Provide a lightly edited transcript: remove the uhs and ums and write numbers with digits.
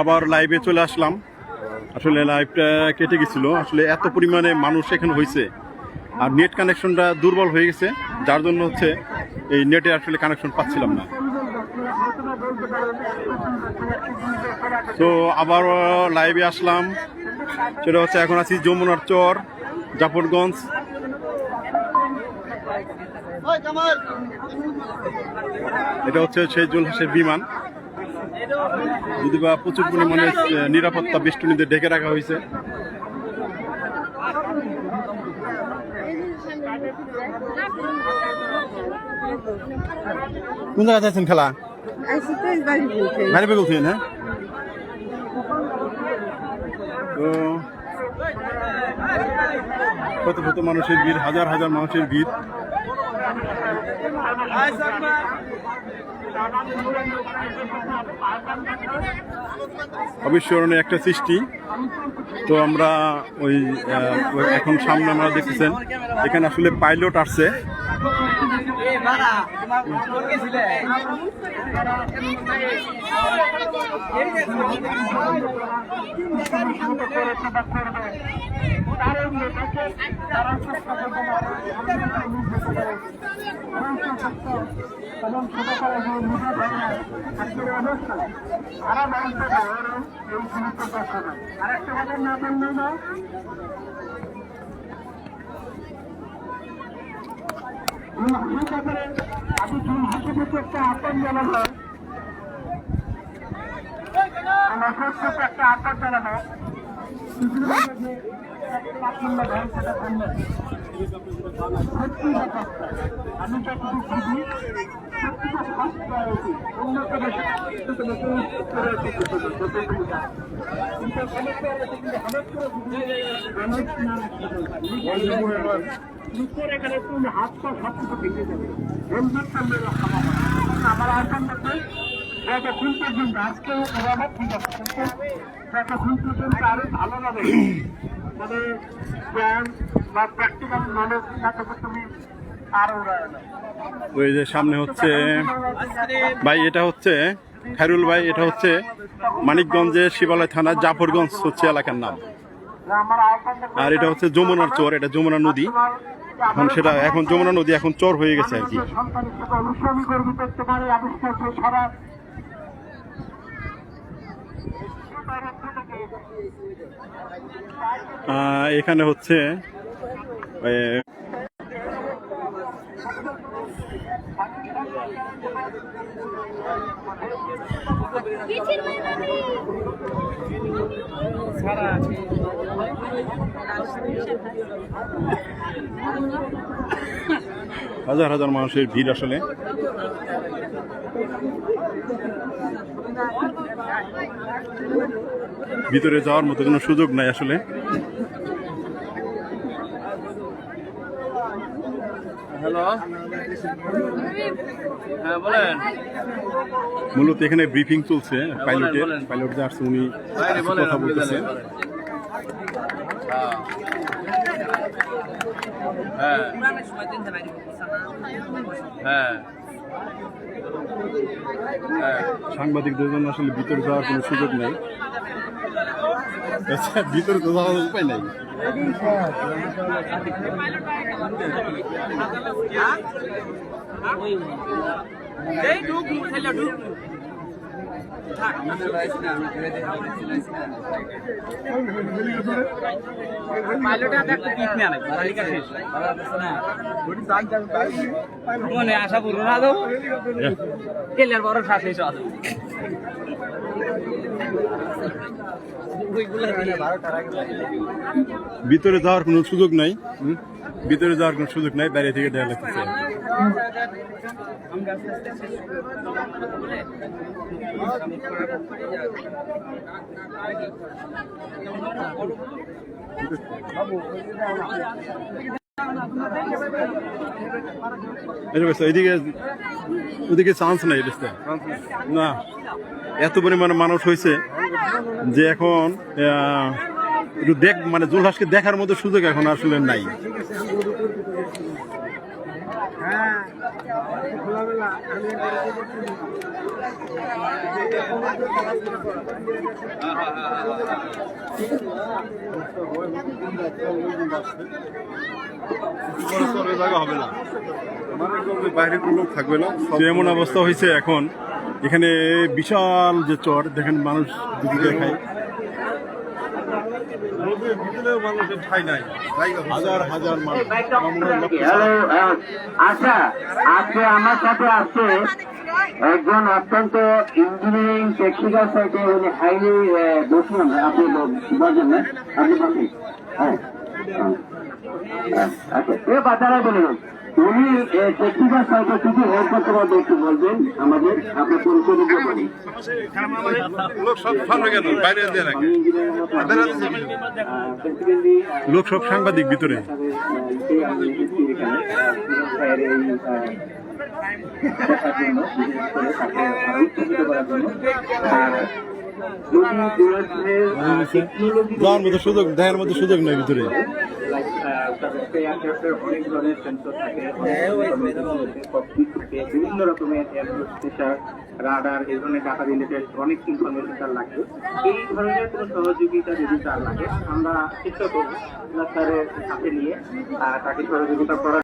আবার লাইভে চলে আসলাম। আসলে লাইভটা কেটে গেছিল, আসলে এত পরিমাণে মানুষ এখানে হয়েছে আর নেট কানেকশনটা দুর্বল হয়ে গেছে, যার জন্য হচ্ছে এই নেটে আসলে কানেকশন পাচ্ছিলাম না। তো আবার লাইভে আসলাম, সেটা হচ্ছে এখন আছি যমুনার চর, জাফরগঞ্জ। এটা হচ্ছে সেই জুলহাসের বিমান, যদি বা প্রচুর পরিমাণে নিরাপত্তা বেষ্টনীদের ঢেকে রাখা হয়েছে। কোন জায়গায় যাচ্ছেন খেলা? বাইরে বলছেন, হ্যাঁ। তো কত কত মানুষের ভিড়, হাজার হাজার মানুষের ভিড়। অবিস্মরণীয় একটা সৃষ্টি। তো আমরা ওই এখন সামনে আমরা দেখতেছেন এখানে আসলে পাইলট আসছে। একটা আহ্বান জানাবো, একটা আহ্বান জানাবো। আমি এখানে তুমি হাত পা সব কিছু ভেঙে যাবে। আমার আহ্বান করবে যতক্ষণ পর্যন্ত আজকে ওরা ঠিক আছে, যতক্ষণ পর্যন্ত আরো ভালোভাবে মানে জ্ঞান বা প্র্যাকটিক্যাল নলেজ না থাকবে তুমি আরো উড়ায় না। ওই যে সামনে হচ্ছে ভাই, এটা হচ্ছে খায়রুল ভাই, এটা হচ্ছে মানিকগঞ্জের শিবালয় থানা জাফরগঞ্জ হচ্ছে এলাকার নাম। আর এটা হচ্ছে যমুনার চর, এটা যমুনা নদী। এখন সেটা এখন যমুনা নদী এখন চর হয়ে গেছে আর কি। এখানে হচ্ছে হাজার হাজার মানুষের ভিড়। আসলে ভিতরে যাওয়ার মতো কোনো সুযোগ নাই আসলে। হ্যালো, হ্যাঁ বলেন। মূলত এখানে ব্রিফিং চলছে, পাইলট যে আসছে উনি কথা বলতেছে। সাংবাদিকদের জন্য আসলে ভিতরে যাওয়ার কোনো সুযোগ নেই, ভিতরে তো যাওয়ার উপায় নাই। আশা করবো না তো বড় শ্বাস ভিতরে যাওয়ার কোনো সুযোগ নাই, ভিতরে যাওয়ার কোনো সুযোগ নাই, বাইরে থেকে দেওয়া লাগতেছে। এদিকে ওদিকে চান্স নাই না, এত পরিমাণে মানুষ হয়েছে যে এখন একটু মানে জুলহাসকে দেখার মতো সুযোগ এখন আসলে নাই। বাইরে কোনো লোক থাকবে না, এমন অবস্থা হয়েছে এখন। এখানে বিশাল যে চর দেখেন, মানুষ দুটি দেখায়, মানুষের ঠাই নাই, হাজার হাজার মানুষ। আচ্ছা, আজকে আমার সাথে আছে একজন অত্যন্ত ইঞ্জিনিয়ারিং টেকনিক্যাল সাইটে উনি হাইলি বসুন। আপনি বলছেন না, আপনি বসেন। হ্যাঁ, আচ্ছা, এ বাচ্চারা বলুন, উনি টেকনিক্যাল সাইটে কিছু হেল্প করতে পারবে, একটু বলবেন আমাদের, আপনার পরিচয় দিতে পারি। লোক সব সাংবাদিক ভিতরে। যাওয়ার মতো সুযোগ, দেখার মতো সুযোগ নেই ভিতরে। অনেক ধরনের সেন্সর থাকে, বিভিন্ন রকমের রাডার, এই ধরনের ডাটা রিলেটেড অনেক ইনফরমেশন তার লাগে। এই ধরনের কোনো সহযোগিতা যদি তার লাগে, আমরা চেষ্টা করবো স্যারের সাথে নিয়ে তাকে সহযোগিতা করার।